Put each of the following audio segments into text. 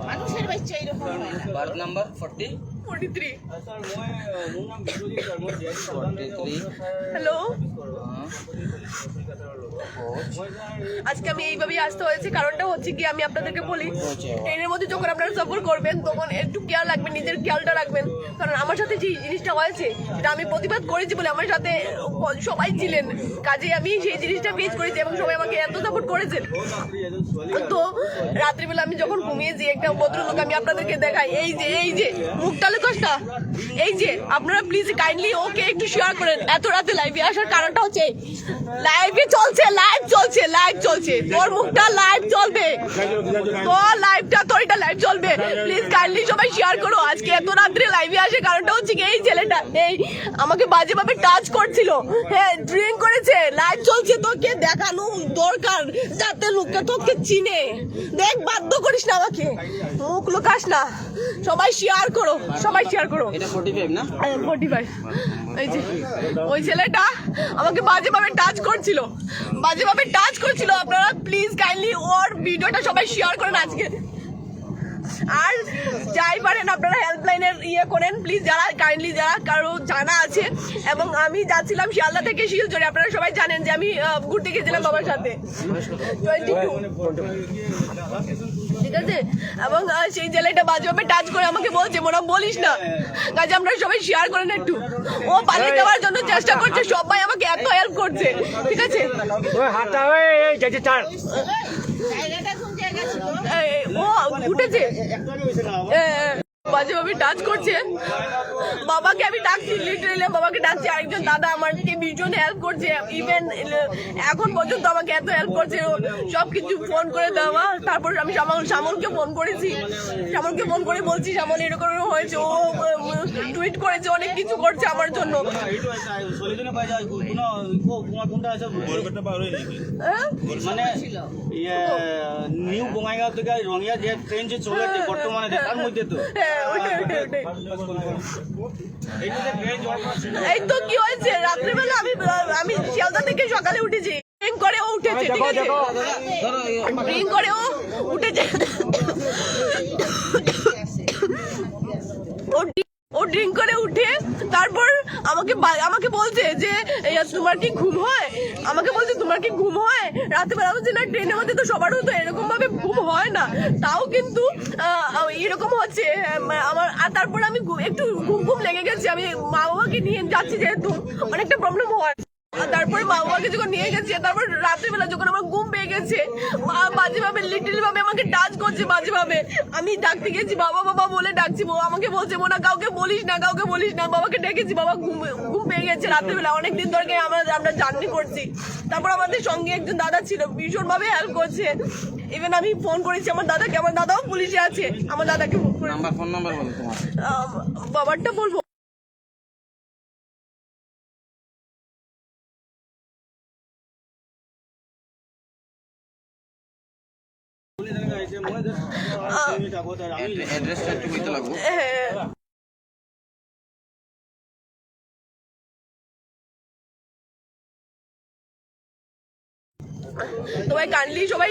মানুষের বাচ্চা এরকম হয় না। বার্থ নাম্বার 43 হ্যালো, আজকে আমি এইভাবেই আসতে হয়েছে। কারণটা হচ্ছে কি, আমি আপনাদেরকে বলি, ট্রেনের মধ্যে যখন আপনারা সফর করবেন তখন একটু কেয়ার রাখবেন, নিজের খেয়ালটা রাখবেন। কারণ আমার সাথে যে জিনিসটা হয়েছে সেটা আমি প্রতিবাদ করেছি বলে আমার সাথে সবাই ছিলেন, কাজে আমি সেই জিনিসটা ফেস করেছি এবং সবাই আমাকে এত সাপোর্ট করেছেন। তো রাত্রিবেলা আমি যখন ঘুমিয়েছি, একটা ভদ্রলোক আমি আপনাদেরকে দেখাই, এই যে মুখটা লোকটা, এই যে আপনারা প্লিজ কাইন্ডলি ওকে একটু শেয়ার করেন। এত রাতে লাইভে আসার কারণটা হচ্ছে লাইভ চলছে, তোর মুখটা লাইভ চলবে, তোর এটা লাইভ চলবে। প্লিজ কাইন্ডলি সবাই শেয়ার করো। আজকে এত রাত্রে লাইভে আসে কারণটা হচ্ছে কি, এই ছেলেটা আমাকে বাজেভাবে টাচ করছিল, হ্যাঁ ড্রিঙ্ক করেছে, লাইভ চলছে, তোকে দেখানো দরকার যাতে লোকটা তোকে চিনে। দেখ, বাধ্য করিস না আমাকে, মুখ লুকাস না। সবাই শেয়ার করো। এটা 45 না? 45। এই যে ওই ছেলেটা আমাকে বাজেভাবে টাচ করছিল, আপনারা প্লিজ কাইন্ডলি ওর ভিডিওটা সবাই শেয়ার করেন আজকে। আর যাই পারেন আপনারা হেল্পলাইনের করেন প্লিজ, যারা কারো জানা আছে। এবং আমি যাচ্ছিলাম শিয়ালদা থেকে শিলচরে, আপনারা সবাই জানেন যে আমি ঘুরতে গেছিলাম বাবার সাথে 22, ঠিক আছে। এবং সেই ছেলেটা বাজেভাবে টাচ করে আমাকে বলছে, মোরা বলিস না, কাজে আমরা সবাই শেয়ার করেন একটু। ও পালিয়ে যাওয়ার জন্য চেষ্টা করছে, সবাই আমাকে এত হেল্প করছে, ঠিক আছে। ও উঠেছে, বাজেভাবে টাচ করছে, বাবাকে আমি ডাকছি, লিটারেলি বাবাকে ডাকছি। আরেকজন দাদা আমাকে ভীষণ হেল্প করছে, ইভেন এখন পর্যন্ত আমাকে এত হেল্প করছে, সবকিছু ফোন করে দেওয়া। তারপর আমি শ্যামলকে ফোন করে বলছি, শ্যামল এরকম হয়েছে, ও টুইট করেছে, অনেক কিছু করছে আমার জন্য। মানে নিউ বঙ্গাইগাঁও থেকে রঙিয়া যে ট্রেন যে চলে বর্তমানে তার মধ্যে তো এই তো কি হয়েছে, রাত্রিবেলা আমি শিয়ালদা থেকে সকালে উঠেছি, ড্রিঙ্ক করে ও উঠেছে, ঠিক আছে, ড্রিঙ্ক করে ও উঠেছে, ও ড্রিঙ্ক করে উঠে তারপর আমাকে বলছে যে তোমার কি ঘুম হয়, রাত্রিবেলা বলছে না, ট্রেনের মধ্যে তো সবারও তো এরকম ভাবে ঘুম হয় না, তাও কিন্তু এরকম হচ্ছে আমার। আর তারপর আমি একটু ঘুম লেগে গেছে, আমি মা বাবাকে নিয়ে যাচ্ছি যেহেতু অনেকটা প্রবলেম হয়। তারপরে মা বাবাকে যখন নিয়ে গেছে, তারপর রাত্রিবেলা যখন আমার ঘুম পেয়ে গেছে, মা বাজেভাবে লিটল ভাবে আমাকে টাচ করছে, বাজেভাবে। আমি ডাকতে গেছি, বাবা বলে ডাকছি, ও আমাকে বলছে, মোনা কাউকে বলিস না। বাবাকে ডেকেছি, বাবা ঘুম পেয়ে গেছে রাত্রিবেলা, অনেকদিন ধরে আমরা জার্নি করছি। তারপর আমাদের সঙ্গে একজন দাদা ছিল, ভীষণ ভাবে হেল্প করছে। ইভেন আমি ফোন করেছি আমার দাদাকে, আমার দাদাও পুলিশে আছে, আমার দাদাকে ফোন নাম্বার বলো তোমার। বাবারটা বলবো, অ্যাড্রেসটা একটু কইতে লাগবো। সবাই কাইন্ডলি সবাই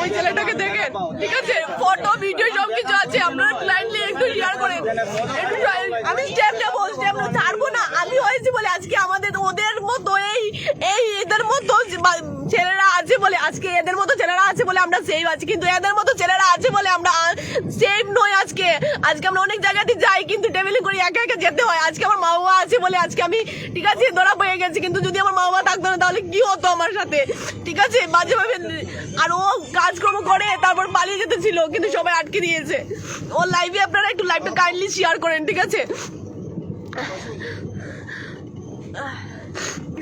ওই ছেলেটাকে দেখেন, ঠিক আছে, ফটো ভিডিও সবকিছু আছে, আপনারা কাইন্ডলি একটু শেয়ার করেন। আমি স্টেপ ছাড়বো না, আমি হয়েছি বলে আজকে আমাদের ওদের মতো এদের মতো ছেলেরা আছে বলে, আজকে এদের মতো ছেলেরা আছে বলে আমরা সেভ আছি, কিন্তু এদের মতো ছেলেরা আছে বলে আমরা সেভ নই। আজকে আমরা অনেক জায়গাতে যাই, কিন্তু ট্রাভেলিং করি, একা যেতে হয়। আজকে আমার মা বাবা আছে বলে আজকে আমি, ঠিক আছে, ধরা পেয়ে গেছি, কিন্তু যদি আমার মা বাবা থাকতো না তাহলে কি হতো আমার সাথে, ঠিক আছে, বাজেভাবে। আর ও কাজকর্ম করে তারপর পালিয়ে যেতে ছিল, কিন্তু সবাই আটকে দিয়েছে। ও লাইভে, আপনারা একটু লাইভটা কাইন্ডলি শেয়ার করেন, ঠিক আছে,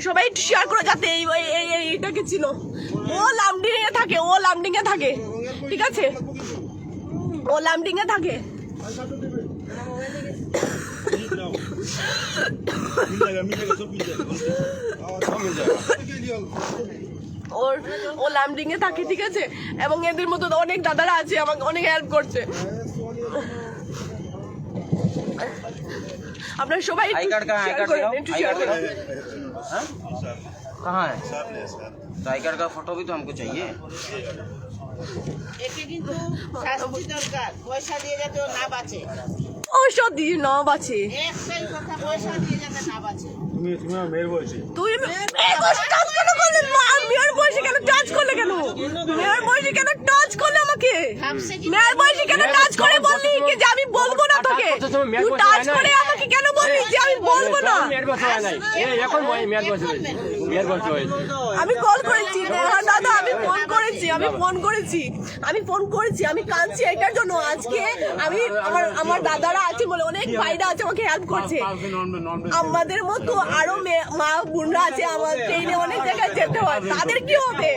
সবাই একটু শেয়ার করে, যাতে এইটাকে ছিল। ও লামডিং এ থাকে, ঠিক আছে, ও লামডিং এ থাকে। ও লামডিং এ থাকে, ঠিক আছে। এবং এদের মতো অনেক দাদারা আছে, আমাকে অনেক হেল্প করছে। আপনারা সবাই आई कार्ड कहाँ है? कहाँ है? तो आई कार्ड का फोटो भी तो हमको चाहिए। কিন্তু শাস্তি দরকার, পয়সা দিয়ে যাতে ও না বাঁচে। ঔষধ দিয়ে না বাঁচে। একটাই কথা, পয়সা দিয়ে যাতে না বাঁচে। তুই টাচ কেন করলে? মেয়ের বয়সে কেন টাচ করলে? কেন মেয়ের বয়সে কেন টাচ করলে আমাকে? মেয়ের বয়সে কেন টাচ করে বললি কি যে আমি বলবো না তোকে? তুই টাচ করে আমাকে কেন বললি যে আমি বলবো না? আমি কল করেছি দাদা, আমি ফোন করেছি, আমি কাঁদছি এটার জন্য। আজকে আমি আমার দাদারা আছে বলে, অনেক ভাইরা আছে আমাকে হেল্প করছে। আমাদের মতো আরো মা বোনরা আছে, আমার ট্রেনে অনেক জায়গায় যেতে হয়, তাদের কি হবে?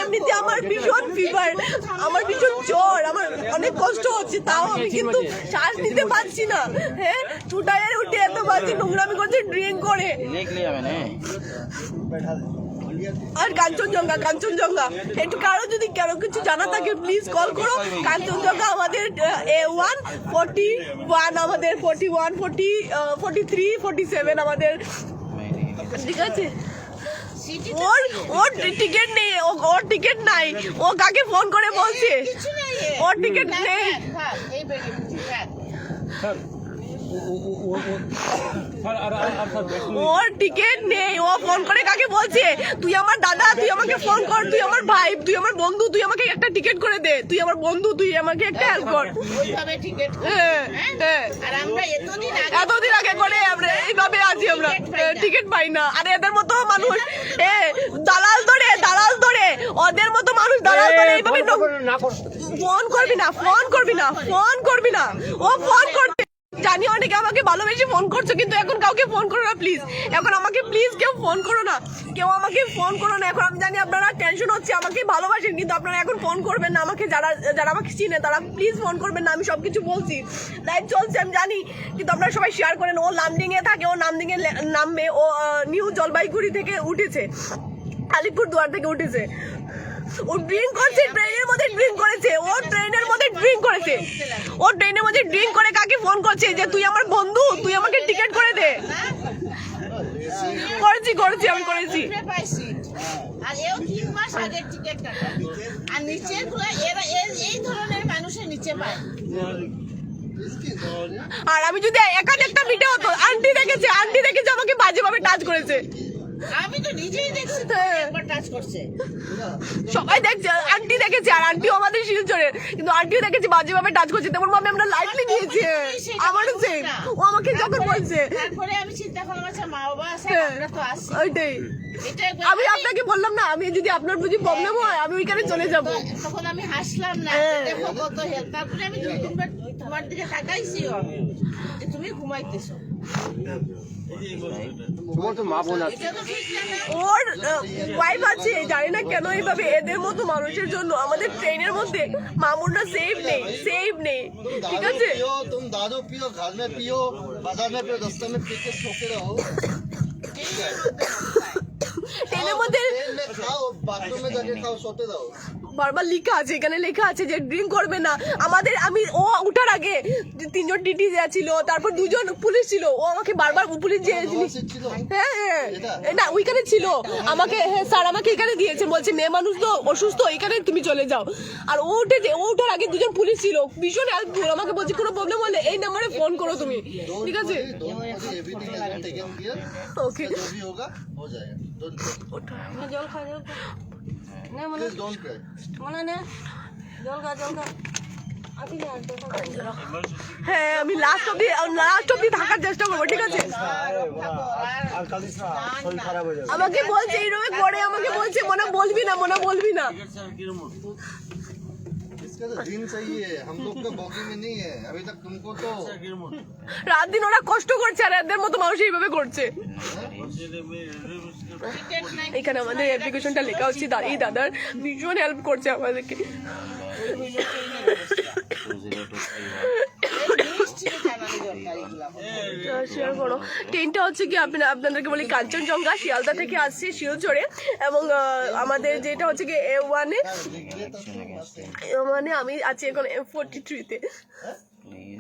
এমনিতে আমার ভীষণ ফিভার, আমার ভীষণ জ্বর, আমার অনেক কষ্ট হচ্ছে, তাও আমি কিন্তু শ্বাস নিতে পারছি না। হ্যাঁ, টুটাইয়ের উঠে এত বাজে নোংরামি করছে, ড্রিঙ্ক করে। আর কাঞ্চনজঙ্ঘা একটু কারো যদি কারো কিছু জানা থাকে প্লিজ কল করো। কাঞ্চনজঙ্ঘা আমাদের A1 41, আমাদের 41, 40, 43, 47 আমাদের, ঠিক আছে? ওর টিকিট নেই, ওর টিকিট নাই, ও কাকে ফোন করে বলছে ওর টিকিট নেই। ওর টিকিট নেই, ও ফোন করে কাকে বলছে তুই আমার দাদা, তুই আমাকে ফোন কর, তুই আমার ভাই, তুই আমার বন্ধু, তুই আমাকে একটা টিকিট করে দে, তুই আমার বন্ধু, তুই আমাকে একটা হেল্প কর। এতদিন আগে করে আমরা এইভাবে আছি, আমরা টিকিট পাই না। আর এদের মতো মানুষ দালাল ধরে ওদের মতো মানুষ দালাল ধরে এইভাবে ফোন করবি না ও ফোন করতে জানি। অনেকে আমাকে ভালোবেসে ফোন করছো, কিন্তু এখন কাউকে ফোন করো না প্লিজ। এখন আমাকে প্লিজ কেউ ফোন করো না, এখন আমি জানি আপনারা টেনশন হচ্ছে, আমাকে ভালোবাসেন, কিন্তু আপনারা এখন ফোন করবেন না আমাকে। যারা আমাকে চিনে তারা প্লিজ ফোন করবেন না। আমি সবকিছু বলছি, লাইভ চলছে আমি জানি, কিন্তু আপনারা সবাই শেয়ার করেন। ও লামডিং এ থাকে, ও লামডিং এ নামবে, ও নিউ জলপাইগুড়ি থেকে উঠেছে, আলিপুরদুয়ার থেকে উঠেছে। ও ড্রিঙ্ক করছে, ট্রেনের মধ্যে ড্রিঙ্ক করেছে, ও ট্রেনের মধ্যে ড্রিঙ্ক করে কাকে ফোন করছে যে তুই আমার বন্ধু, তুই আমাকে টিকিট করে দে। করেছি আমি করেছি। আর এও 3 মাস আগে টিকিট কাটা, আর নিচের গুলো এরা এই ধরনের মানুষের নিচে পায়। আর আমি যদি একটা ভিডিও হতো, আন্টি দেখেছে আমাকে বাজেভাবে টাচ করেছে। আমি তো নিজেই দেখছি একবার টাচ করছে, সবাই দেখছে, আন্টি দেখেছে, আর আন্টিও আমাদের শিলচরের, কিন্তু আন্টিও দেখেছি বাজেভাবে টাচ করছে। তেমন ভাবে আমরা লাইটলি নিয়েছি, আমারও সেম। ও আমাকে যখন বলছে, তারপরে আমি চিন্তা করলাম আচ্ছা মা বাবা আছে, আমরা তো আসি। ওইটাই আমি আপনাকে বললাম না, আমি যদি আপনার বুঝি প্রবলেম হয় আমি ওইখানে চলে যাব। তখন আমি হাসলাম না, দেখো কত হেল্প। তারপরে আমি 2-3 বার তোমার দিকে তাকাইছি, যে তুমি ঘুমাইতেছো। ওর ওয়াইফ আছে, জানি না কেন এইভাবে এদের মতো মানুষের জন্য আমাদের ট্রেনের মধ্যে মামুনরা সেফ নেই, ঠিক আছে? तुम दारू पियो, घर में पियो, बाजार में पियो, रास्ते में पी के सोते रहो। ট্রেনের মধ্যে खाओ, बाथरूम में जाके खाओ, सोते रहो। বারবার লেখা আছে যে ড্রিঙ্ক করবে না। ও উঠার আগে 3 জন টিটি ছিল, তারপর 2 জন পুলিশ ছিল, ও আমাকে বারবার পুলিশ যে হ্যাঁ না ওইখানে ছিল, আমাকে স্যার আমাকে এখানে দিয়েছে, বলছে মেয়ে মানুষ তো অসুস্থ, এখানে তুমি চলে যাও। আর ও ওঠার আগে 2 জন পুলিশ ছিল, ভীষণ হেল্পফুল, আমাকে বলছে কোনো প্রবলেম হলে এই নাম্বারে ফোন করো তুমি, ঠিক আছে? ওকে হ্যাঁ, আমি লাস্ট অব্দি থাকার চেষ্টা করবো, ঠিক আছে? আমাকে বলছে এইরকম করে, আমাকে বলছে মনে বলবি না। इसका तो दिन चाहिए, हम लोग का बॉगी में नहीं है अभी तक। तुमको तो রাত দিন ওরা কষ্ট করছে, আর এদের মতো মানুষ এইভাবে করছে। এখানে আমাদের অ্যাপ্লিকেশনটা লেখা হচ্ছে, এই দাদার ভীষণ হেল্প করছে আমাদেরকে। শেয়ার করো। ট্রেনটা হচ্ছে কি আপনাদেরকে বলি, কাঞ্চনজঙ্ঘা শিয়ালদা থেকে আসছে শিলচরে, এবং আমাদের যেটা হচ্ছে কি A1 এ, মানে আমি আছি এখন M43-তে।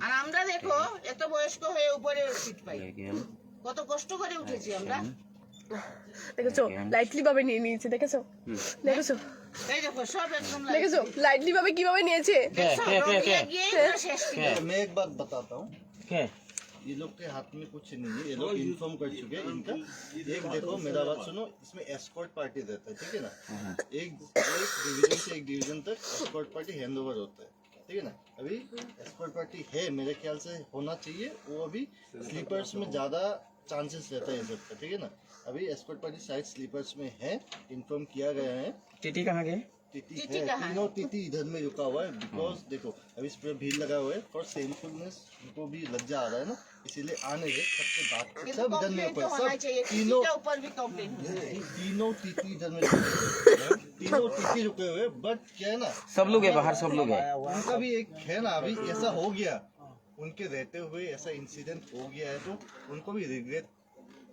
আর আমরা দেখো এত বয়স্ক হয়ে উপরে সিট পাই, কত কষ্ট করে উঠেছি আমরা। দেখেছো লাইটলি ভাবে নিয়ে নিয়েছে, দেখেছো দেখেছো এই দেখো সব একদম দেখেছো লাইটলি ভাবে কিভাবে নিয়েছে। রঙিয়া গিয়ে পুরো শেষ ছিল। मैं एक बात बताता हूँ, কে ये लोग के हाथ में कुछ नहीं है, ये लोग इन्फॉर्म कर चुके हैं इनका। एक देखो मेरा बात सुनो, इसमें एस्कॉर्ट पार्टी रहता है, ठीक है ना। एक डिवीजन से एक डिवीजन तक एस्कॉर्ट पार्टी हैंड ओवर होता है, ठीक है ना। अभी एस्कॉर्ट पार्टी है, मेरे ख्याल से होना चाहिए, वो अभी स्लीपर्स में ज़्यादा चांसेस रहता है ये सब का, ठीक है ना। अभी एस्कॉर्ट पार्टी शायद स्लीपर्स में है, इन्फॉर्म किया गया है। टीटी कहाँ गए? टीटी टीटी है, कहाँ है? तीनों टीटी इधर में रुका हुआ है। बिकॉज देखो अभी इस पर भीड़ लगा हुआ है, फॉर सेमफुलनेस उनको भी लज्जा आ रहा है ना, इसीलिए आने दे सबसे बात ये सब तो इधर में कंप्लेंट ऊपर तो होना सब चाहिए, तीनों किसी के ऊपर भी कंप्लेंट होना चाहिए। तीनों टीटी इधर में रुके हुए हैं। तीनों टीटी रुके हुए, बट क्या है ना, सब लोग है बाहर, सब लोग है। उनका भी एक है ना, अभी ऐसा हो गया उनके रहते हुए, ऐसा इंसिडेंट हो गया है तो उनको भी रिग्रेट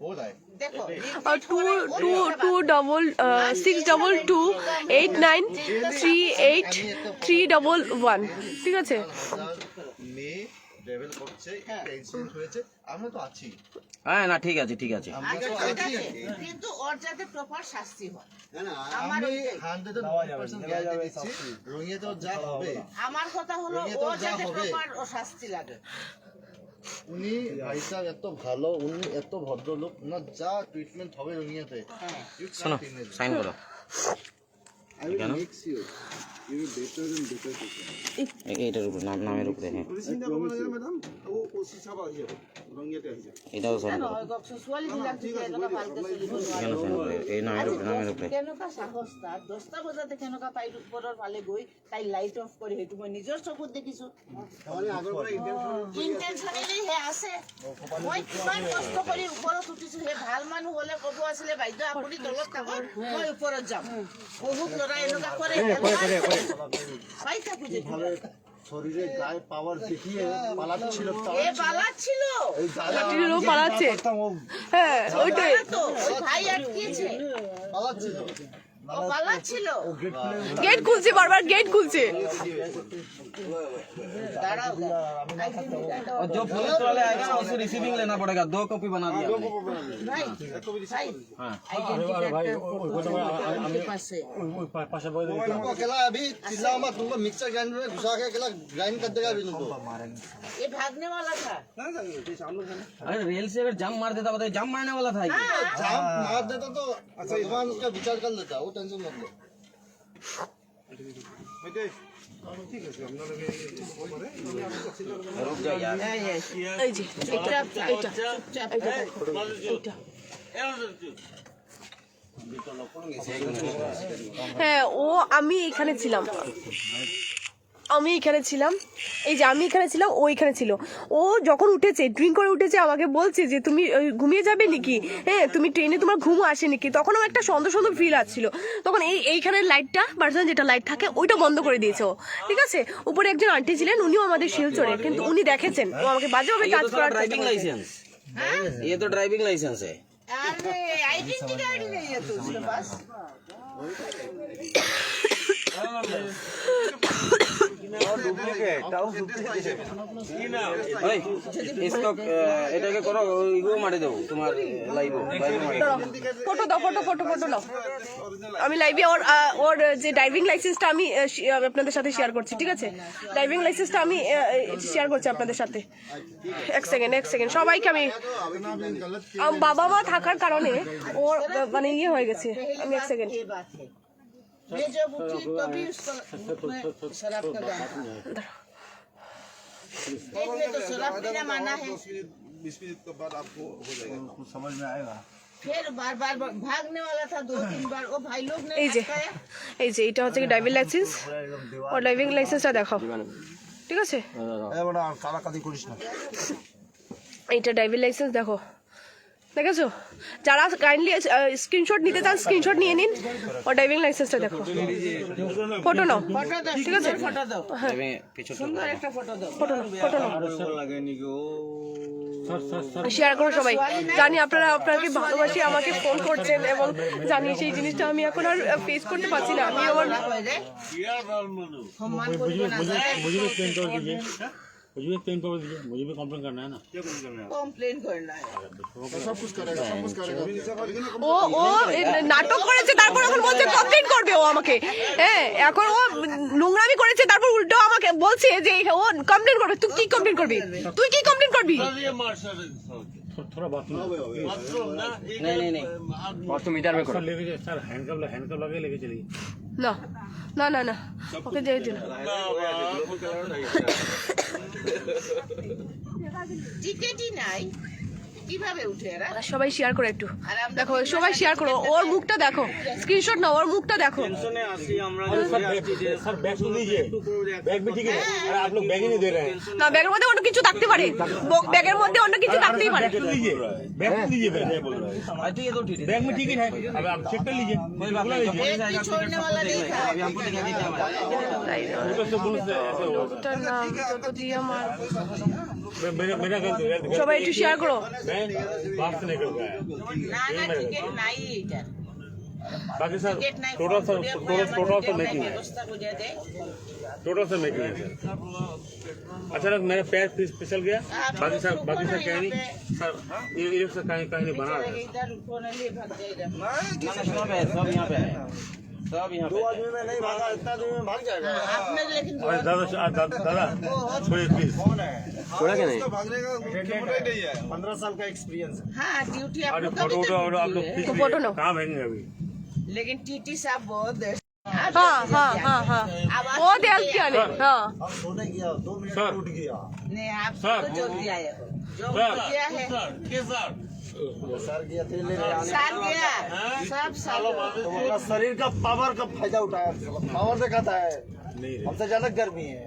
हो रहा है। देखो और 22228938311 ঠিক আছে। মে লেভেল করছে একটা ইনসিডেন্ট হয়েছে, আমরা তো আছি, হ্যাঁ না ঠিক আছে ঠিক আছে। আমরা আগে তো ঠিক আছি। আছে, কিন্তু ওর যাতে প্রপার শাস্তি হয়। আমি 101% গ্যারান্টি দিচ্ছি, রোহিঙ্গা তো যা হবে, আমার কথা হলো রোহিঙ্গা তো ওর যা যাতে হবে। প্রপার ও শাস্তি লাগে। উনি ভাই সাহেব এত ভালো, উনি এত ভদ্রলোক, ওনার যা ট্রিটমেন্ট হবে রোহিঙ্গাতে, you can't শোনো imagine. সাইন করো। কেন? এইটার উপরে নামের উপরে, হ্যাঁ এটাও সাইন করো। ছোৱালীবিলাক যদি এনেকুৱা ভালকে চলিব নোৱাৰে, কেন সাইন করে? এই নামের উপরে, নামের উপরে। কেনেকুৱা সাহস তাৰ? 10টা বজাতে কেনেকুৱা তাইৰ ওপৰৰ ফালে গৈ তাই লাইট অফ কৰি, সেইটো মই নিজৰ চকুত দেখিছো। ইণ্টেনশ্যনেলি হে আছে। মই কিমান কষ্ট কৰি ওপৰত উঠিছো, সেই ভাল মানুহ হলে ক'ব আছিলে বাইদেউ আপুনি তলত থাকক, মই ওপৰত যাম। বহুত ল'ৰাই এনেকুৱা কৰে, পাই থাকো যে শরীরে গায়ে পাওয়ার দেখিয়ে পালাচ্ছিল, এ পালাচ্ছিল, লাঠিরও পালাচ্ছে, হ্যাঁ ওইটাই তো ওই ভাই আটকিয়েছে, পালাচ্ছিল। ও পালাচ্ছিল। গেট খুলছে, বারবার গেট খুলছে। দাঁড়াও और जो पुलिस वाले आएगा ना उसको रिसीविंग लेना पड़ेगा, 2 कॉपी बना दिया हमने। ভাই ভাই हाँ तुमको अकेला अभी चिल्लाओ मत, तुमको मिक्सर ग्राइंडर में घुसा के अकेला ग्राइंड कर देगा अभी तुमको। ये भागने वाला था। अरे रेल से अगर जाम मार देता, बताइए जाम मारने वाला था ये। जाम मार देता तो भगवान उसका विचार कर लेता, वो टेंशन मत लो। रुक जाओ यार। এই যে এটা এটা এটা হ্যাঁ ও আমি এখানে ছিলাম, আমি এখানে ছিলাম, এই যে আমি এখানে ছিলাম, ও এখানে ছিল। ও যখন উঠেছে, ড্রিঙ্ক করে উঠেছে, আমাকে বলছে যে তুমি ঘুমিয়ে যাবে নাকি, হ্যাঁ তুমি ট্রেনে তোমার ঘুম আসে নাকি। তখন আমার একটা সন্দেহ সন্দেহ ফিল আসছিল, তখন এইখানে লাইটটা পার্সোনাল যেটা লাইট থাকে ওইটা বন্ধ করে দিয়েছে ও, ঠিক আছে। উপরে একজন আন্টি ছিলেন, উনিও আমাদের শিলচরে, কিন্তু উনি দেখেছেন, ও আমাকে বাজেভাবে ये টাচ तो করার চেষ্টা ड्राइविंग করেছে। लाइसेंस, ये तो ड्राइविंग लाइसेंस है। अरे आइडेंटिटी कार्ड नहीं है तो उसके पास। ओए, इसको এটাকে করো, ইগো মারি দেবো তোমার লাইভ ফটো দাও, ফটো ফটো ফটো দাও। আমি লাইভে ওর যে ড্রাইভিং লাইসেন্সটা আমি আপনাদের সাথে শেয়ার করছি, ঠিক আছে। ড্রাইভিং লাইসেন্সটা আমি শেয়ার করছি আপনাদের সাথে। এক সেকেন্ড সবাইকে আমি, বাবা মা থাকার কারণে ওর মানে ইয়ে হয়ে গেছে। আমি এক সেকেন্ড, ये बात है, मैं जब उठी तभी उसको मुख में शराब का गाना था। एक में तो शराब पीना माना है, 20 मिनट के बाद आपको हो जाएगा, कुछ समझ में आएगा। फिर बार बार भागने वाला था 2-3 बार। वो भाई लोग ने এই যে अटकाया। এই যে এটা হচ্ছে কি ড্রাইভিং লাইসেন্স, ওর ড্রাইভিং লাইসেন্সটা দেখাও, ঠিক আছে। কালাকাদি করিস না। এইটা ড্রাইভিং লাইসেন্স দেখো, দেখেছো। যারা কাইন্ডলি স্ক্রিনশট নিতে চান স্ক্রিনশট নিয়ে নিন, ওর ড্রাইভিং লাইসেন্সটা দেখো, ফটো নাও, फोटो दो, ঠিক আছে। फोटो दो, পিছু सुंदर एक फोटो दो। ফটো নাও, ফটো নাও, শেয়ার করো সবাই। জানি আপনারা আপনাকে ভালোবাসি আমাকে ফোন করছেন, এবং জানি সেই জিনিসটা আমি এখন আর ফেস করতে পারছি না। আমি আমার সম্মান করবো না। मुझे भी पेन पेपर दीजिए, मुझे भी कंप्लेन करना है ना। কমপ্লেন করনা सब कुछ करेगा, सब कुछ करेगा। ও ও নাটক করেছে তারপর এখন বলছে কমপ্লেন করবে ও আমাকে। হ্যাঁ এখন ও নোংরামি করেছে তারপর উল্টো আমাকে বলছে যে ও কমপ্লেন করবে। তুই কি কমপ্লেন করবি? তুই কি কমপ্লেন করবি? थोड़ा बाथरूम नहीं बाथरूम इधर में करो। सर लेके सर हैंडकप लगा लेके चलिए। না না না না ওকে দিয়ে দিন। টিকেটই নাই কিভাবে উঠে এরা সবাই শেয়ার করো একটু দেখো সবাই শেয়ার করো ওর মুখটা দেখো স্ক্রিনশট নাও ওর মুখটা দেখো টেনশনে আসি আমরা सर बैग तो लीजिए, बैग भी ठीक है। अरे आप लोग बैग ही नहीं दे रहे हैं। না ব্যাগের মধ্যে অন্য কিছু থাকতে পারে ব্যাগের মধ্যে অন্য কিছু থাকতেই পারে बैग तो लीजिए, बैग तो लीजिए, बैग बोल रहा है। आई थिंक ये तो ठीक है। बैग में टिकट है, अब आप चेक कर लीजिए। कोई बात नहीं, लीजिए। पुलिस आएगा, छोड़ने वाला नहीं था। अभी हमको दिखा दीजिए हमारा। ऊपर से पुलिस से ऐसे हो। ওটার নাম যত দিয়ে আমার मेरा गलती है। সবাই একটু শেয়ার করো मैं बाहर से निकल गया। না না টিকেট নাই এটা बाकी सर টিকেট নাই टोटल सर टोटल मेकिंग है, ব্যবস্থা করে দে टोटल सर मेकिंग है सर। अचानक मेरा पैर फिसल गया। बाकी सर कहीं नहीं सर, ये सर कहीं नहीं बना है। इधर कोने लिए भाग जाएगा यहाँ पे है, सब यहाँ पे है, सब यहाँ पे है। आदमी में नहीं भागा, इतना आदमी में भाग जाएगा। आपने लेकिन अरे दादा छोड़िए प्लीज। छोड़ा क्या नहीं? भागने का 15 साल का एक्सपीरियंस है। हाँ ड्यूटी आप अरे लोग फोटो कभी उठो आप लोग खींच तो फोटो लो। लीजिए। कहाँ भेजेंगे अभी? लेकिन टीटी साहब बहुत हाँ हाँ हाँ हाँ बहुत हेल्प किया ने हाँ हम सोने गया 2 मिनट सर। टूट गया। ने आप सर। तो जो दिया है जो सर। दिया है सर गया तेरे लिए साथ गया सब साथ तो अपना शरीर का पावर का फायदा उठाया, पावर दिखाता है। नहीं हमसे ज्यादा गर्मी है।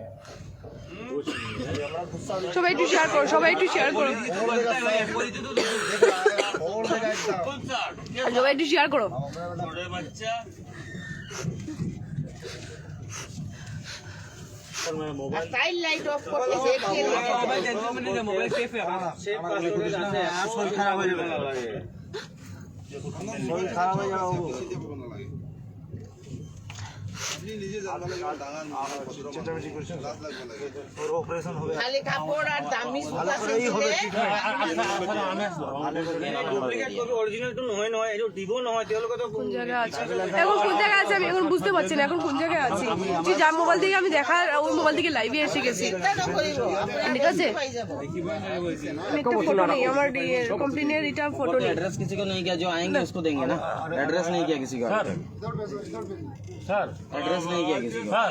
সবাই একটু শেয়ার করো সবাই একটু শেয়ার করো और देगा एकदम। সবাই একটু শেয়ার করো सर मैं मोबाइल साइड लाइट ऑफ करके देखिए मोबाइल सेफ है। सेफ पासवर्ड আছে আর শরীর খারাপ হয়ে যাবে। शरीर खराब हो जाओ। ऑपरेशन हो गया। खाली कापड़ और दामी सूता से दिले ডুপ্লিকেট কপি অরিজিনাল তো নহয় নহয় এই দিব নহয় তেওঁলোকে তো কোন জায়গায় আছে এখন কোন জায়গায় আছে আমি এখন বুঝতে পারছি না এখন কোন জায়গায় আছি যে যার মোবাইল থেকে আমি দেখা ওই মোবাইল থেকে লাইভে এসে গেছি চিন্তা নকৰিব আপুনি ঠিক আছে পাই যাব আমি একটা ফটো নেই আমার কমপ্লেনের এটা ফটো নেই एड्रेस किसी को नहीं किया, जो आएंगे उसको देंगे ना। एड्रेस नहीं किया किसी का, सर एड्रेस नहीं किया किसी का।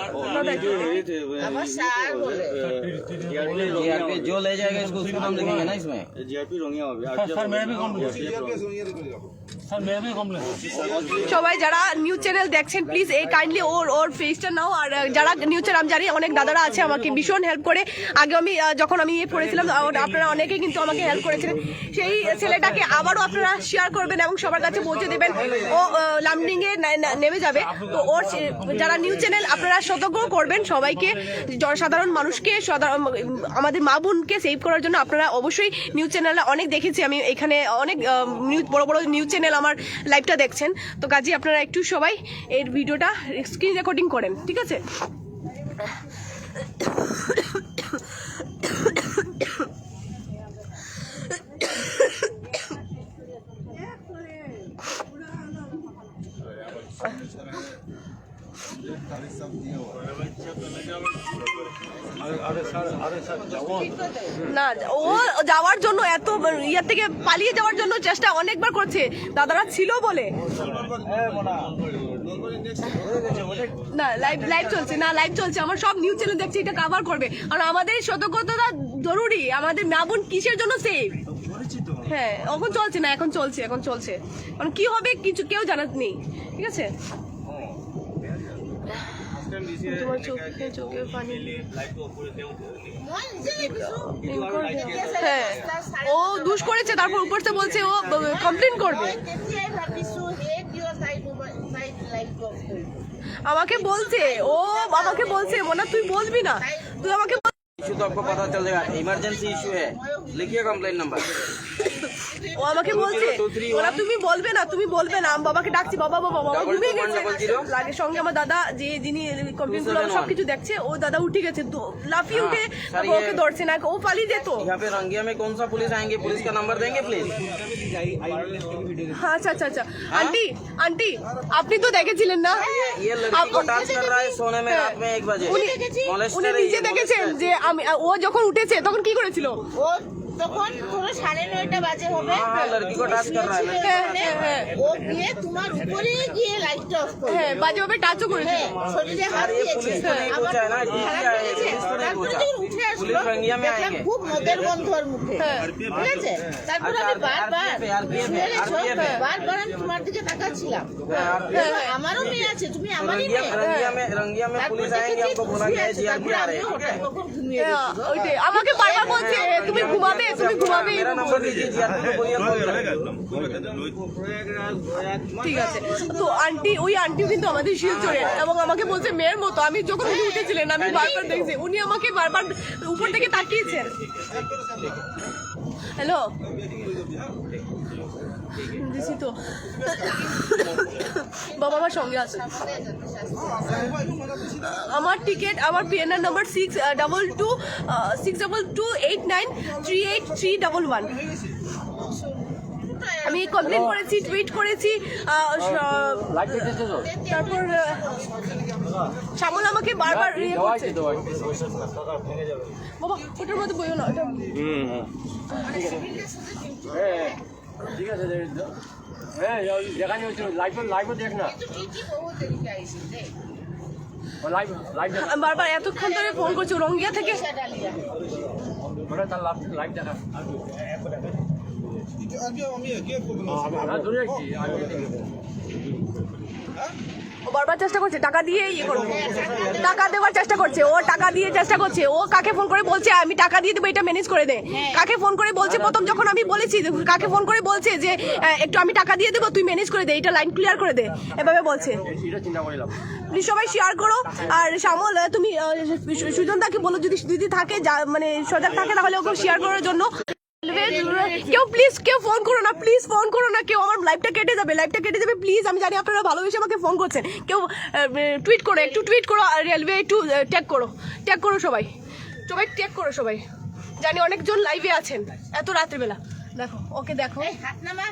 আমার স্যার বলে जीआरपी जो ले जाएगा इसको उसका नाम लिखेंगे ना इसमें। জিআরপি রঙিয়া হবে सर मैं भी कंप्लेन सर मैं भी कंप्लेन সবাই যারা নিউজ চ্যানেল দেখছেন প্লিজ এই কাইন্ডলি ওর ফেসটা নাও আর যারা নিউজ চ্যানেল আমি জানি অনেক দাদারা আছে আমাকে ভীষণ হেল্প করে আগে আমি যখন আমি পড়েছিলাম আপনারা অনেকেই কিন্তু আমাকে হেল্প করেছিলেন সেই ছেলেটাকে আবারও আপনারা শেয়ার করবেন এবং সবার কাছে পৌঁছে দেবেন ও লামডিং এ নেমে যাবে তো ওর যারা নিউজ চ্যানেল আপনারা সতর্ক করবেন সবাইকে সাধারণ মানুষকে আমাদের মা বোনকে সেভ করার জন্য আপনারা অবশ্যই নিউজ চ্যানেল অনেক দেখেছি আমি এখানে অনেক নিউজ বড় বড় নিউজ চ্যানেল আমার লাইভটা দেখছেন তো কাজে আপনারা একটু সবাই এর ভিডিওটা স্ক্রিন রেকর্ডিং করেন ঠিক আছে না ও যাওয়ার জন্য এত ইয়ার থেকে পালিয়ে যাওয়ার জন্য চেষ্টা অনেকবার করছে দাদারা ছিল বলে না লাইভ চলছে না লাইভ চলছে আমার সব নিউজ চ্যানেল দেখছে এটা কভার করবে আর আমাদের সতর্কতা জরুরি আমাদের মা বোন কিসের জন্য সেফ হ্যাঁ এখন চলছে না এখন চলছে কারণ কি হবে কিছু কেউ জানাত নেই ঠিক আছে তোমার চোখে পানি হ্যাঁ ও দুষ করেছে তারপর উপর থেকে বলছে ও কমপ্লেন করবে আমাকে বলছে মোনা তুই বলবি না তুই আমাকে इशू तो आपको पता चल जाएगा। इमरजेंसी इशू है, लिखिए कंप्लेंट नंबर। ও আমাকে বলছে ওরা তুমি বলবে না আমি বাবাকে ডাকছি বাবা ঘুমিয়ে গেছে লাগের সঙ্গে আমার দাদা যে যিনি কমপ্লেন গুলো সবকিছু দেখছে ও দাদা উঠে গেছে লাফিয়ে উঠে ওকে ধরছে না ও পালিয়ে যেত यहाँ पे रंगिया में कौन सा पुलिस आएंगे पुलिस का नंबर देंगे प्लीज আচ্ছা আন্টি আপনি তো দেখেছিলেন না ये लड़की को टच कर रहा है सोने में रात में 1 बजे উনি Molester है নিজে ये, দেখেছেন যে আমি ও যখন উঠেছে তখন কি করেছিল ও তখন পুরো 9:30 বাজে হবে हाँ लड़की को टच कर रहा है ও গিয়ে তোমার উপরে গিয়ে লাইটটা অফ করে হ্যাঁ বাজেভাবে টাচও করেছে শরীরে হাত ये দিয়েছে पुलिस तो नहीं पूछा है ना ठीक है पुलिस तो नहीं पूछा पुलिस रंगिया में आएंगे খুব মদের গন্ধর মুখে ঠিক আছে তারপর আমি বারবার আমি তোমার দিকে তাকাচ্ছিলাম আমারও মেয়ে আছে তুমি আমারই মেয়ে रंगिया में पुलिस आएंगे हमको बोला गया है जीआरपी आ रहे हैं ठीक है ওইটাই আমাকে বারবার বলছে তুমি ঘুমাবে मेरा नंबर दीजिए जीआरपी को बोलिए ঠিক আছে তো ওই আন্টি কিন্তু আমাদের শিলচরের এবং আমাকে বলছে মেয়ের মতো আমি যখন উনি উঠেছিলেন আমি বারবার দেখছি উনি আমাকে বারবার উপর থেকে তাকিয়েছেন হ্যালো দিছি তো বাবা আমার সঙ্গে আছে আমার টিকিট আমার পিএনআর নাম্বার 6228938938311 আমি কমপ্লেন করেছি টুইট করেছি তারপর শ্যামল আমাকে বারবার ইয়ে করছে বাবা ওটার মধ্যে বইও না ওটা ঠিক আছে হ্যাঁ দেখানি হচ্ছে লাইভ দেখ না লাইভ বারবার এতক্ষণ ধরে ফোন করছি রঙ্গিয়া থেকে তার লাইভ দেখা দূরে ও বারবার চেষ্টা করছে টাকা দিয়ে ইয়ে করবে টাকা দেওয়ার চেষ্টা করছে ও টাকা দিয়ে চেষ্টা করছে ও কাকে ফোন করে বলছে আমি টাকা দিয়ে দেবো এটা ম্যানেজ করে দে কাকে ফোন করে বলছে প্রথম যখন আমি বলেছি কাকে ফোন করে বলছে যে একটু আমি টাকা দিয়ে দেবো তুই ম্যানেজ করে দে এটা লাইন ক্লিয়ার করে দে এভাবে বলছে প্লিজ সবাই শেয়ার করো আর শ্যামল তুমি সুজনদাকে বলো যদি দিদি থাকে মানে সজাগ থাকে তাহলে ওকে শেয়ার করার জন্য কেউ ফোন করো না কেউ আমার লাইভটা কেটে যাবে প্লিজ আমি জানি আপনারা ভালোবেসে আমাকে ফোন করছেন কেউ টুইট করো রেলওয়ে একটু ট্যাগ করো সবাই ট্যাগ করো সবাই জানি অনেকজন লাইভে আছেন এত রাত্রিবেলা দেখো ওকে দেখো হাত নামা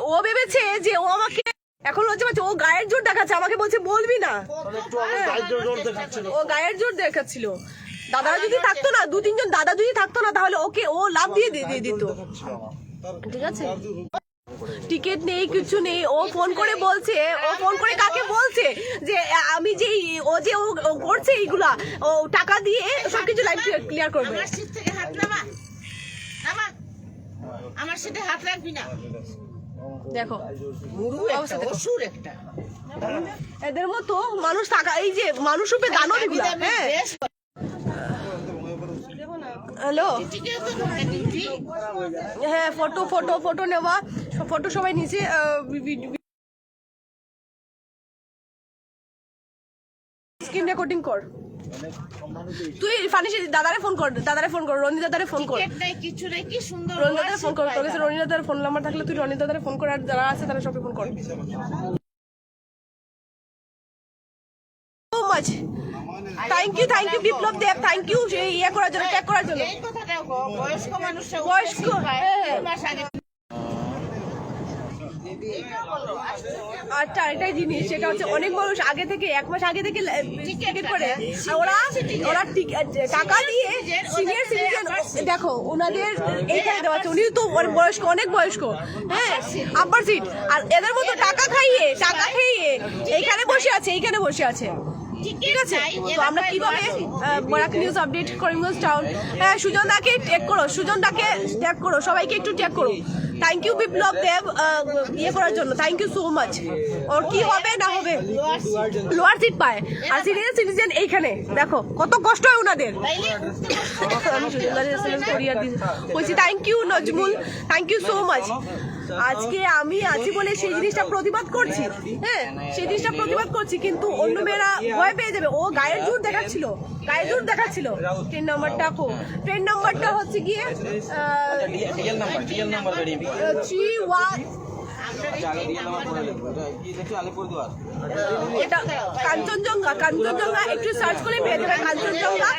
ও ভেবেছে যে ও আমাকে এখন লজ্জা পাচ্ছে ও গায়ের জোর দেখাচ্ছে আমাকে বলছে বলবি না ও গায়ের জোর দেখাচ্ছিল দাদারা যদি থাকতো না 2-3 জন দাদা যদি থাকতো না তাহলে ওকে ও লাভ দিয়ে দিত ঠিক আছে টিকিট নেই কিছু নেই ও ফোন করে কাকে বলছে যে আমি যে ও করছে এইগুলা ও টাকা দিয়ে সবকিছু লাইভ ক্লিয়ার করবে আমার সাথে হাত রাখবি না দেখো একটা এদের মতো মানুষ থাকা এই যে মানুষ রূপে দানব এগুলা হ্যাঁ হ্যালো হ্যাঁ ফটো নেওয়া ফটো সবাই নিচে স্ক্রিন রেকর্ডিং কর তুই ফানিস দাদারে ফোন কর রনি দাদারে ফোন কর কিছু নাই কি সুন্দর রনি দাদারে ফোন কর তোর কাছে রনি দাদার ফোন নাম্বার থাকলে তুই রনি দাদারে ফোন কর আর যারা আছে তারা সবাই ফোন কর so much thank you Biplab Deb thank you ইয়ে করার জন্য ট্যাগ করার জন্য এই কথাটা বয়স্ক মানুষরা বয়স্ক আচ্ছা এটাই জিনিস সেটা হচ্ছে অনেক মানুষ আগে থেকে 1 মাস আগে থেকে টিকিট করে ওরা টাকা দিয়ে সিনিয়র সিটিজেন দেখো ওনাদের এইখানে দেওয়া আছে উনি তো বয়স্ক অনেক বয়স্ক হ্যাঁ আব্বার সিট আর এদের মতো টাকা খাইয়ে এইখানে বসে আছে ঠিক আছে তো আমরা কিভাবে Barak news update Karimganj town হ্যাঁ সুজনদাকে ট্যাগ করো সবাইকে একটু ট্যাগ করো থ্যাংক ইউ বিপ্লব দেব ইয়ে করার জন্য থ্যাংক ইউ সো মাচ ওর কি হবে না হবে লোয়ার সিট পায় আর সিনিয়র সিটিজেন এইখানে দেখো কত কষ্ট হয় ওনাদের আমি সুজনদার বলছি thank you Nazmul thank you so much আজকে আমি আছি বলে সেই জিনিসটা প্রতিবাদ করছি, হ্যাঁ সেই জিনিসটা প্রতিবাদ করছি, কিন্তু অন্য মেয়েরা ভয় পেয়ে যাবে। ও গায়ের জোর দেখাচ্ছিল, গায়ের জোর দেখাচ্ছিল। ট্রেন নাম্বারটা ট্রেন নাম্বারটা হচ্ছে গিয়ে ডিএল নাম্বার রেডি 31 এটা কাঞ্চনজঙ্ঘা, কাঞ্চনজঙ্ঘা একটু সার্চ করে পেয়ে যাবে। Kanchenjunga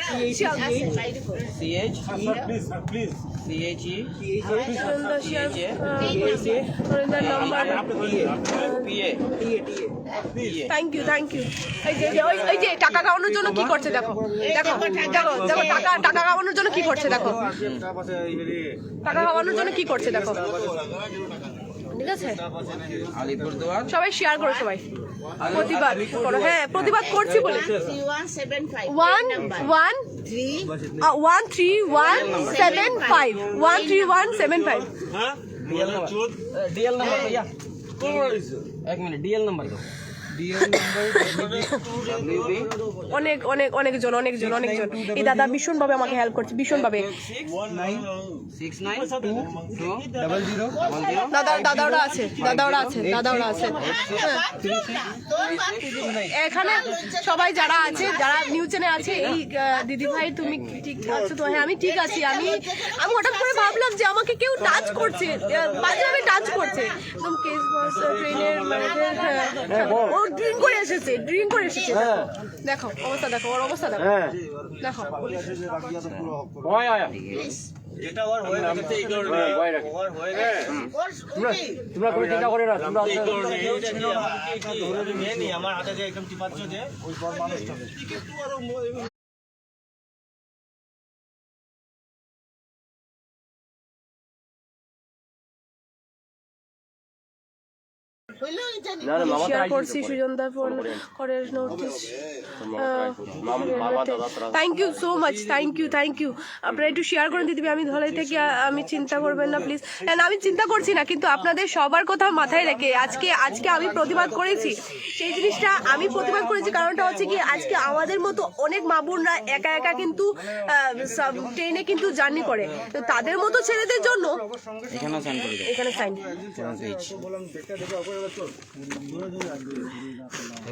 thank you thank you. এই যে টাকা কামানোর জন্য কি করছে দেখো, দেখো দেখো দেখো টাকা কামানোর জন্য কি করছে দেখো, টাকা কামানোর জন্য কি করছে দেখো, ঠিক আছে? আলিপুরদুয়ার সবাই শেয়ার করো, সবাই প্রতিবাদ করো। হ্যাঁ প্রতিবাদ করছি বলে 3175 13175 ডিএল নাম্বার भैया एक मिनट डिएल नंबर दो অনেক অনেক অনেকজন অনেকজন অনেকজন এই দাদা ভীষণ ভাবে আমাকে হেল্প করছে, ভীষণ ভাবে। দাদাওরা আছে, দাদাওরা আছে, দাদাওরা আছে। এখানে সবাই যারা আছে, যারা নিউজ চ্যানেল আছে, এই দিদি ভাই তুমি ঠিক আছো তো? হ্যাঁ আমি ঠিক আছি। আমি হঠাৎ করে ভাবলাম যে আমাকে কেউ টাচ করছে, বাজেভাবে টাচ করছে। একদম কেস বাস ট্রেনের ও ড্রিঙ্ক করে এসেছে, ড্রিঙ্ক করে এসেছে। দেখো অবস্থা, দেখো ওর অবস্থা দেখো, দেখো। ভয় আয়া যেটা ওর হয়ে গেছে এই কারণে ওর হয়ে গেছে তোমরা কোনো চিন্তা করে না, তোমরা আমার হাতে যে একদম টিপাচ্ছ যে ওই বড় মানুষটা শেয়ার করছি সুজনদা ফোন করে notice. Thank you so much, thank you thank you. আপনারা একটু শেয়ার করে দিতে, আমি ধলাই থেকে আমি চিন্তা করবেন না প্লিজ। না আমি চিন্তা করছি না, কিন্তু আপনাদের সবার কথা মাথায় রেখে আজকে আমি প্রতিবাদ করেছি। সেই জিনিসটা আমি প্রতিবাদ করেছি, কারণটা হচ্ছে কি আজকে আমাদের মতো অনেক মা বোনরা একা একা কিন্তু ট্রেনে কিন্তু জার্নি করে, তো তাদের মতো ছেলেদের জন্য এখানে সাইন করে দাও, এখানে সাইন।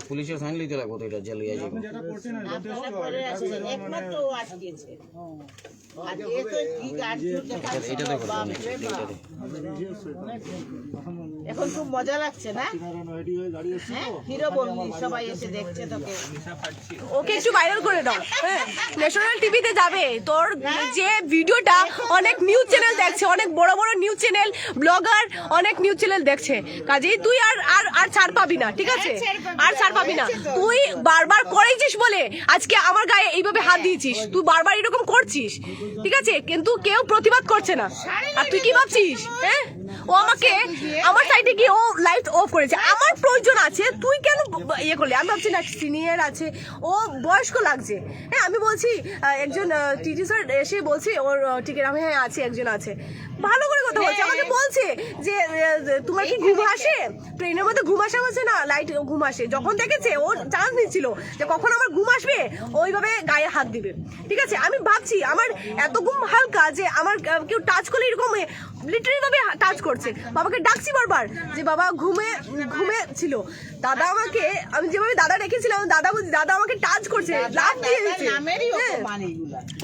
পুলিশের সাইন লিখতে লাগবো তো, এটা জ্বালিয়ে যাবে। একমাত্র ও আটকেছে। আর এ তো কি গাড়ি এটা দেখো, এখন খুব মজা লাগছে না? হিরো বলবি, সবাই এসে দেখছে তোকে। ওকে একটু ভাইরাল করে দাও, হ্যাঁ ন্যাশনাল টিভিতে যাবে। তোর যে ভিডিওটা অনেক নিউজ চ্যানেল দেখছে, অনেক বড় বড় নিউজ চ্যানেল, ব্লগার, অনেক নিউজ চ্যানেল দেখছে। কাজেই তুই আর ছাড় পাবি না, ঠিক আছে? আর ছাড় পাবি না। তুই বারবার করেছিস বলে আজকে আমার গায়ে এইভাবে হাত দিয়েছিস, তুই বারবার এরকম করছিস, ঠিক আছে? কিন্তু কেউ প্রতিবাদ করছে না। আর তুই কি ভাবছিস? হ্যাঁ ও আমাকে আমার সাইডে গিয়ে ও লাইট অফ করেছে, আমার প্রয়োজন আছে, তুই কেন ইয়ে করলি? আমি ভাবছি না সিনিয়র আছে, ও বয়স্ক লাগছে। হ্যাঁ আমি বলছি একজন টিটি স্যার এসে বলছি ওর টিকিট, আমি হ্যাঁ আছে, একজন আছে, ভালো করে কথা বলছে। আমাকে বলছে যে তোমার কি ঘুম আসে? ট্রেনের মধ্যে ঘুম আসে? বলছে না লাইট ঘুম আসে। যখন দেখেছে ও চান্স নিচ্ছিল যে কখন আমার ঘুম আসবে ওইভাবে গায়ে হাত দিবে, ঠিক আছে? আমি ভাবছি আমার এত ঘুম হালকা যে আমার কেউ টাচ করলে এরকম লিটারি ভাবে টাচ করছে। বাবাকে ডাকছি বারবার যে বাবা ঘুমে ছিল। দাদা আমাকে, আমি যেভাবে দাদা রেখেছিলাম, দাদা বলছি দাদা আমাকে টাচ করছে, লাভ দিয়ে দিয়েছে।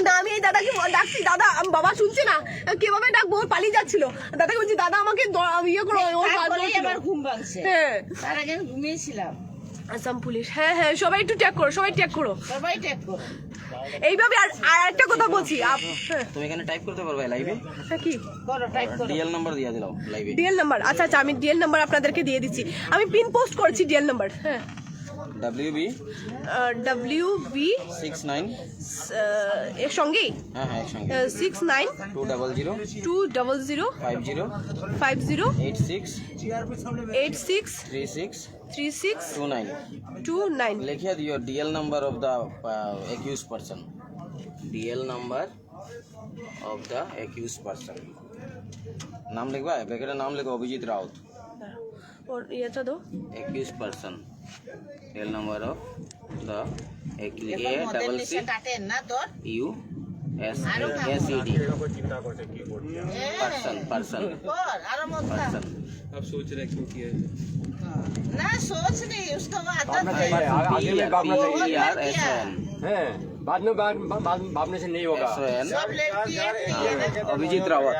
না আমি এই দাদাকে ডাকছি, দাদা বাবা শুনছে না, কিভাবে ডাকবো? পালিয়ে যাচ্ছিল। দাদাকে বলছি দাদা আমাকে ইয়ে করো, ঘুম ভাঙছে। হ্যাঁ তার আগে আমি ঘুমিয়েছিলাম। আসাম পুলিশ, হ্যাঁ হ্যাঁ সবাই একটু ট্যাগ করো, সবাই ট্যাগ করো, সবাই ট্যাগ করো এইভাবে। আর একটা কথা বলছি, তুমি এখানে টাইপ করতে পারবে লাইভে, কি করো, টাইপ করো। ডিএল নাম্বার দিয়ে দিলাম লাইভে, ডিএল নাম্বার। আচ্ছা আচ্ছা আমি ডিএল নাম্বার আপনাদেরকে দিয়ে দিচ্ছি, আমি পিন পোস্ট করছি ডিএল নাম্বার। হ্যাঁ WB এর সঙ্গেই হ্যাঁ হ্যাঁ একসঙ্গে 69 200 50 86 36 29 লিখিয়ে দিও DL number of the accuse person, DL number of the accuse person. নাম লিখবা, ব্যাকেটে নাম লিখো অভিজিৎ রাউত, और ये तो दो accused person, real number of the কাটেন না তোর USED पर्सन और आराम होता आप सोच रहे क्यों किया ना सोच नहीं उसका वो आदत भागना है चाहिए आगे में भागना चाहिए PRSON है बाद में भागने से नहीं होगा SON सब लड़की है अभिजीत रावत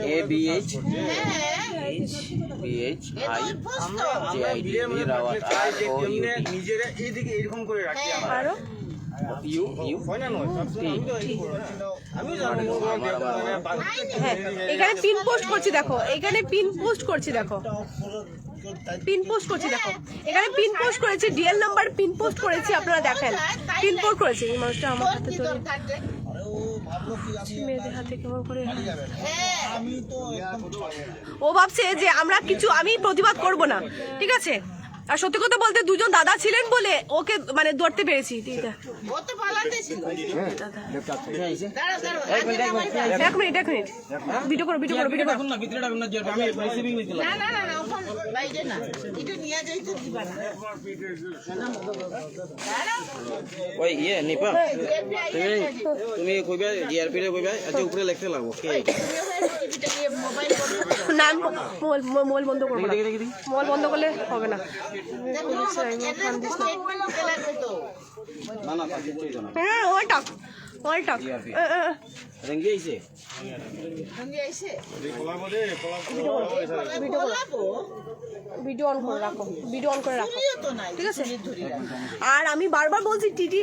ABH ये तो पोस्ट JID रावत নিজেরা এইদিকে এরকম করে রাখি আরো U হয় না নয় আমি জানি হ্যাঁ এখানে পিন পোস্ট করছি দেখো এখানে পিন পোস্ট করছি দেখো পিন পোস্ট করছি দেখো এখানে পিন পোস্ট করেছি ডিএল নাম্বার পিন পোস্ট করেছি আপনারা দেখেন পিন পোস্ট করেছি এই মানুষটা আমার তোর হাতে কি ধরে দরকার রে মেয়েদের হাতে কেমন করে হ্যাঁ ও ভাবছে যে আমরা কিছু আমি প্রতিবাদ করব না ঠিক আছে আর সত্যি কথা বলতে দুজন দাদা ছিলেন বলে ওকে মানে ধরতে পেরেছি দিদা ও তো পালাতে ছিল দাঁড়া দাঁড়া এক মিনিট ভিডিও করো না ভিতরে ডাকুন না যে আমি রিসিভিং নিছিলাম না না না না ওখান বাইরে না এটা নিয়ে যাইতে দিবা না দাঁড়া ওই ইয়ে নিপা তুমি তুমি কইবা জিআরপি রে কইবা আচ্ছা উপরে লিখতে লাগবো কে মোবাইল করো নাম মোবাইল বন্ধ করবো না মোবাইল বন্ধ করলে হবে না না না তা কিছুই জানা হ্যাঁ ওইটা রেঙ্গি আইছে সঙ্গে আইছে ভিডিও অন করে রাখো তুলিও তো নাই ঠিক আছে আর আমি বারবার বলছি টিটি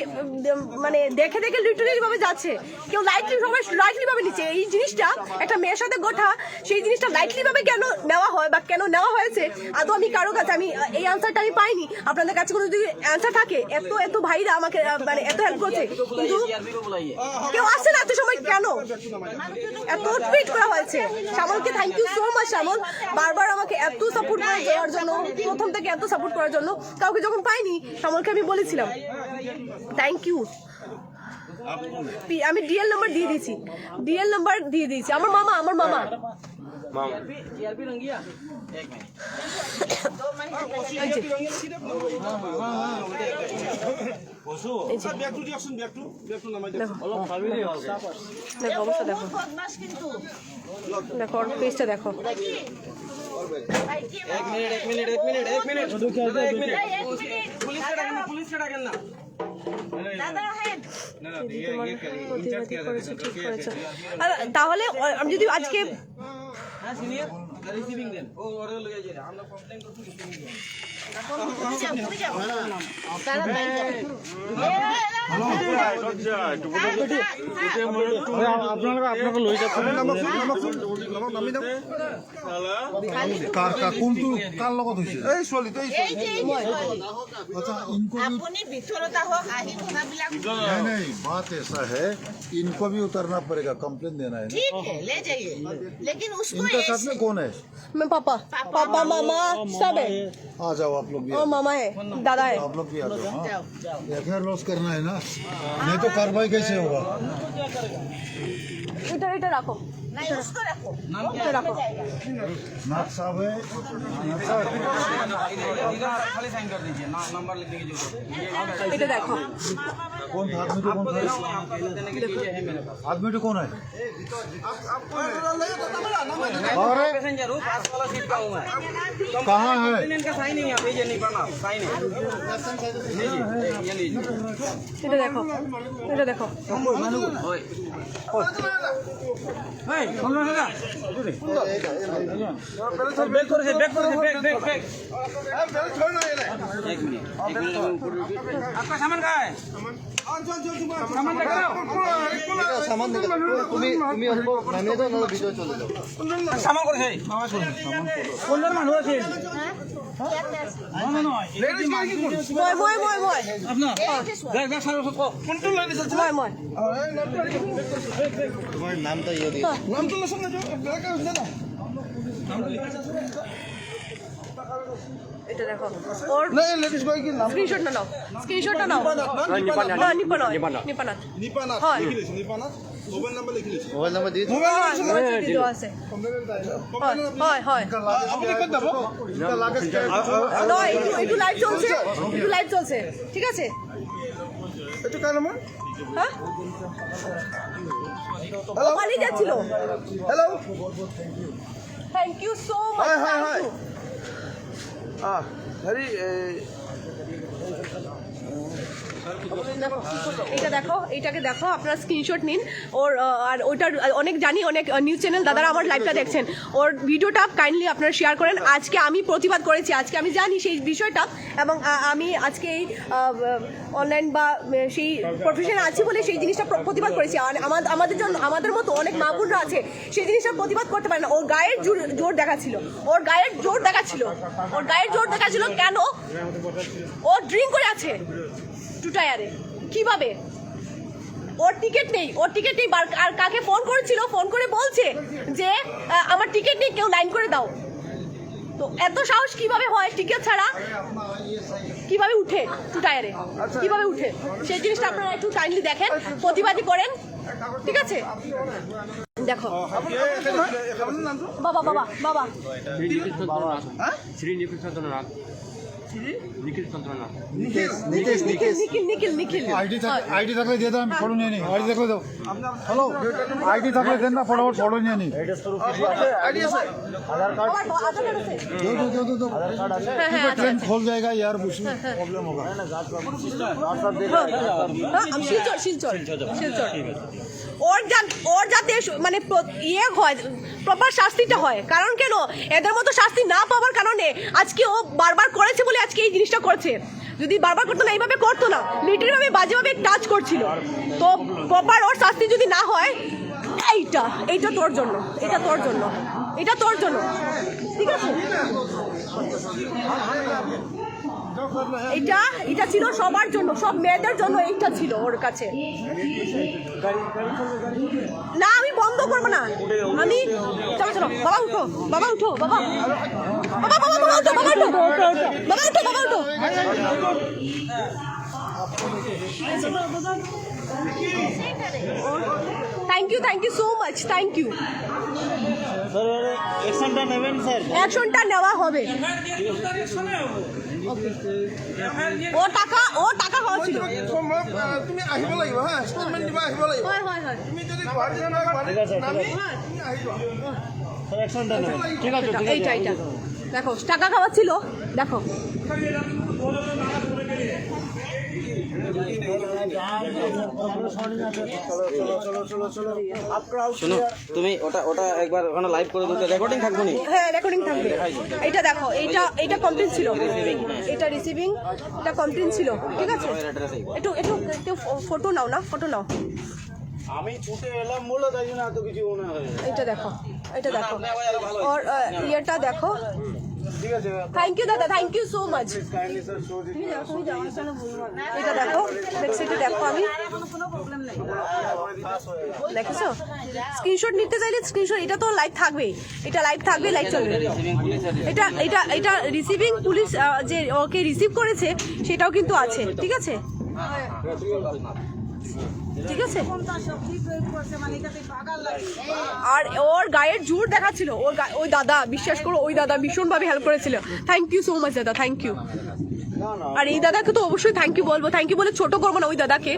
মানে দেখে লিটারেলি ভাবে যাচ্ছে কেউ লাইটলি ভাবে নিচ্ছে এই জিনিসটা একটা মেয়ের সাথে গোটা সেই জিনিসটা লাইটলি ভাবে কেন নেওয়া হয় বা কেন নেওয়া হয়েছে আদৌ আমি কারো কাছে আমি এই আনসারটা আমি পাইনি আপনাদের কাছে কোনো যদি অ্যান্সার থাকে এত ভাইরা আমাকে মানে এত হেল্প করছে কিন্তু জিআরপি কে বুলাইয়ে কেউ আসছে না এত সময় কেন এত টুইট করা হয়েছে শ্যামলকে থ্যাংক ইউ সো মাচ শ্যামল বারবার আমাকে এত সাপোর্ট করার জন্য প্রথম থেকে এত সাপোর্ট করার জন্য কাউকে যখন পাইনি শ্যামলকে আমি বলেছিলাম থ্যাংক ইউ আমি ডিএল নাম্বার দিয়ে দিয়েছি আমার মামা জিআরপি রঙ্গিয়া এক মিনিট এই যে দেখো অবস্থা দেখো বদমাশ কিন্তু দেখো ওর পেজটা দেখো এক মিনিট পুলিশকে ডাকেন না দাদা হেড ঠিক করেছে তাহলে আমি যদি আজকে হ্যাঁ সিনিয়র রিসিভিং দেন ও অর্ডার লগে যাই আমরা কমপ্লেইন করছি রিসিভিং দেন আপোনালোকে লৈ যাওকচোন কোনটো কাৰ লগত হৈছে এই ছোৱালীটো আপুনি ভিতৰত আহক আহি কথাবিলাক नहीं नहीं बात ऐसा है इनको भी उतरना पड़ेगा कंप्लेन देना है ना ठीक है ले जाइए लेकिन उसको इनका साथ में कौन है मैं पापा मामा सब है आ जाओ आप लोग भी और मामा है दादा है आप लोग भी आ जाओ हाँ एफआईआर लॉस करना है ना नहीं तो कार्रवाई कैसे होगा এটা রাখো नहीं उसको रखो এটা রাখো नाथ साहब है इधर खाली साइन कर दीजिए नंबर लिखने की जरूरत এটা দেখো कौन था आदमी कौन था देने के लिए है मेरे पास आदमी कौन है पैसेंजर हूँ पास वाला सीट का हूँ मैं कहाँ है इनका साइन नहीं है भेजिए नहीं पढ़ना साइन है लीजिए ये लीजिए এটা দেখো ओए बैक करो एक मिनट आपका सामान कहाँ है सामान लेकर आओ सामान তুমি मैनेजर ना ভিতরে চলে যাও সামান করেছে মামা শুনুন কোনজন মানুষ আছে মই আপনার দেখ সারা সব কোনটো লৈ দিছে মই তোমার নামটা ইয়ে দিয়ে নামটো লসন না এটা দেখো ওর স্ক্রিনশটটা নাও নিপানাথ হয় মোবাইল নাম্বার দিয়ে ভিডিও আছে হয় নয় একটু লাইভ চলছে ঠিক আছে এটা কার নাম্বার হ্যাঁ ও পালিয়ে যাচ্ছিল। Hello. Thank you so much. Hi. Hari. এটা দেখো, এটাকে দেখো, আপনারা স্ক্রিনশট নিন ওর। আর ওইটার অনেক জানি, অনেক নিউজ চ্যানেল দাদারা আমার লাইভটা দেখছেন, ওর ভিডিওটা কাইন্ডলি আপনারা শেয়ার করেন। আজকে আমি প্রতিবাদ করেছি, আজকে আমি জানি সেই বিষয়টা, এবং আমি আজকে এই অনলাইন বা সেই প্রফেশনে আছি বলে সেই জিনিসটা প্রতিবাদ করেছি। আর আমাদের জন্য, আমাদের মতো অনেক মা বোনরা আছে সেই জিনিসটা প্রতিবাদ করতে পারে না। ওর গায়ের জোর দেখাচ্ছিল, ওর গায়ের জোর দেখাচ্ছিল, ওর গায়ের জোর দেখাচ্ছিল। কেন? ও ড্রিঙ্ক করে আছে টু টায়ারে। কিভাবে? ওর টিকিট নেই, ওর টিকিট নেই। আর কাকে ফোন করেছিল, ফোন করে বলছে যে আমার টিকিট নেই, কেউ লাইন করে দাও। তো এত সাহস কিভাবে হয়? টিকিট ছাড়া কিভাবে উঠে টু টায়ারে, কিভাবে উঠে? সেই জিনিসটা আপনারা একটু কাইন্ডলি দেখেন, প্রতিবাদী করেন, ঠিক আছে? দেখো বাবা বাবা বাবা শ্রী নিখিল চন্দ্রনাথ, নিখিল চন্দ্রনাথ, নিখিল নিখিল আইডি থাকলে দিয়ে দাও, ফটো নিয়ে নি। আইডি থাকলে দাও। হ্যালো, আইডি থাকলে দেন না, ফটোফট ফটো নিয়ে নি। ट्रेन खोल जाएगा यार, उसमें प्रॉब्लम होगा। ওর যাতে মানে ইয়ে হয়, প্রপার শাস্তিটা হয়। কারণ কেন? এদের মতো শাস্তি না পাওয়ার কারণে আজকে ও বারবার করেছে বলে আজকে এই জিনিসটা করছে। যদি বারবার করতো না, এইভাবে করতো না, লিটারভাবে বাজেভাবে টাচ করছিল। তো প্রপার ওর শাস্তি যদি না হয়, এইটা তোর জন্য, এটা তোর জন্য, এটা তোর জন্য, ঠিক আছে? এটা ছিল সবার জন্য, সব মেয়েদের জন্য এইটা ছিল ওর কাছে। না, আমি বন্ধ করবো না, আমি চলো চলো বাবা উঠো, বাবা উঠো, বাবা বাবা বাবা বাবা উঠো, বাবা উঠো, বাবা উঠো, বাবা উঠো। Thank you so much, thank you. অ্যাকশনটা নেওয়া হবে। ও টাকা হয়েছিল। তুমি আহিব লাগিব, হ্যাঁ, স্টেটমেন্ট দিবা আহিব লাগিব। হয় হয় হয়, তুমি যদি গুৱাহাটী নামি ঠিক আছে। এইটা দেখো, টাকা খাওয়াচ্ছিল, দেখো। শুনো, তুমি ওটা একবার ওখানে লাইভ করে দিতে, রেকর্ডিং থাকবে নি? হ্যাঁ, রেকর্ডিং থাকবে। এটা দেখো, এটা কমপ্লিট ছিল, এটা রিসিভিং, এটা কমপ্লিট ছিল, ঠিক আছে? একটু ফটো নাও না, ফটো নাও। আমি ছুটে এলাম বলে তাই জন্য এত কিছু মনে হয়। এটা দেখো, ওর ইয়েটা দেখো। থ্যাংক ইউ দাদা, থ্যাংক ইউ সো মাচ। এটা দেখো, ওয়েবসাইটে দেখো, আমি দেখেছো? স্ক্রিনশট নিতে চাইলে স্ক্রিনশট, এটা তো লাইভ থাকবে, এটা লাইভ থাকবে, লাইভ চলবে। এটা রিসিভিং পুলিশ যে ওকে রিসিভ করেছে সেটাও কিন্তু আছে, ঠিক আছে? ঠিক আছে। আর ওর গায়ের জোর দেখাচ্ছিল, ওই দাদা, বিশ্বাস করো, ওই দাদা ভীষণভাবে হেল্প করেছিল। থ্যাংক ইউ সো মাচ দাদা, থ্যাংক ইউ। আর এই দাদাকে তো অবশ্যই থ্যাংক ইউ বলবো, থ্যাংক ইউ বলে ছোট করবো না ওই দাদাকে।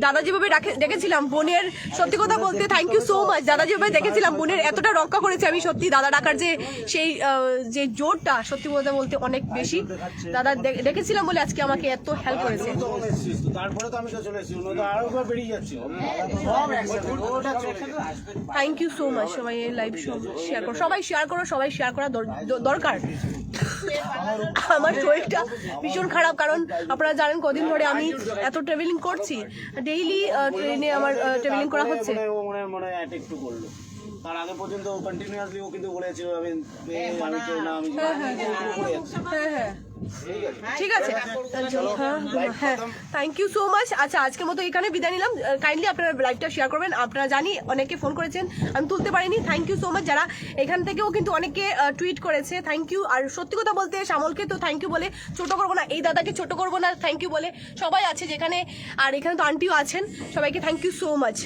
দাদা যেভাবে দেখেছিলাম বোনের, সত্যি কথা বলতে থ্যাংক ইউ সো মাচ। দাদা যেভাবে দেখেছিলাম বোনের এতটা রক্ষা করেছে, আমি সত্যি দাদা ডাকার সেই যে জোরটা, সত্যি বলতে অনেক বেশি। দাদা দেখেছিলাম বলে আজকে আমাকে এত হেল্প করেছে। তারপরে তো আমি তো চলে এসেছি, আরো বেরিয়ে যাচ্ছি। Thank you so much. সবাই এই লাইভ শেয়ার করো, সবাই শেয়ার করা দরকার। আমার শরীরটা ভীষণ খারাপ, কারণ আপনারা জানেন কদিন ধরে আমি এত ট্রাভেলিং করছি, ডেইলি ট্রেনে আমার ট্রাভেলিং করা হচ্ছে। মনে অ্যাটাক একটু করলো, তার আগে পর্যন্ত কন্টিনিউয়াসলি ও কিন্তু বলেছিল আমি কেউ না, আমি হ্যাঁ ঠিক আছে, হ্যাঁ থ্যাংক ইউ সো মাচ। আচ্ছা, আজকের মতো এখানে বিদায় নিলাম। কাইন্ডলি আপনারা লাইভটা শেয়ার করবেন। আপনারা জানি অনেকে ফোন করেছেন, আমি তুলতে পারিনি। Thank you so much. যারা এখান থেকেও কিন্তু অনেকে টুইট করেছে, থ্যাংক ইউ। আর সত্যি কথা বলতে শ্যামলকে তো থ্যাংক ইউ বলে ছোট করবো না, এই দাদাকে ছোট করবো না, থ্যাংক ইউ বলে। সবাই আছে যেখানে, আর এখানে তো আন্টিও আছেন, সবাইকে থ্যাংক ইউ সো মাচ।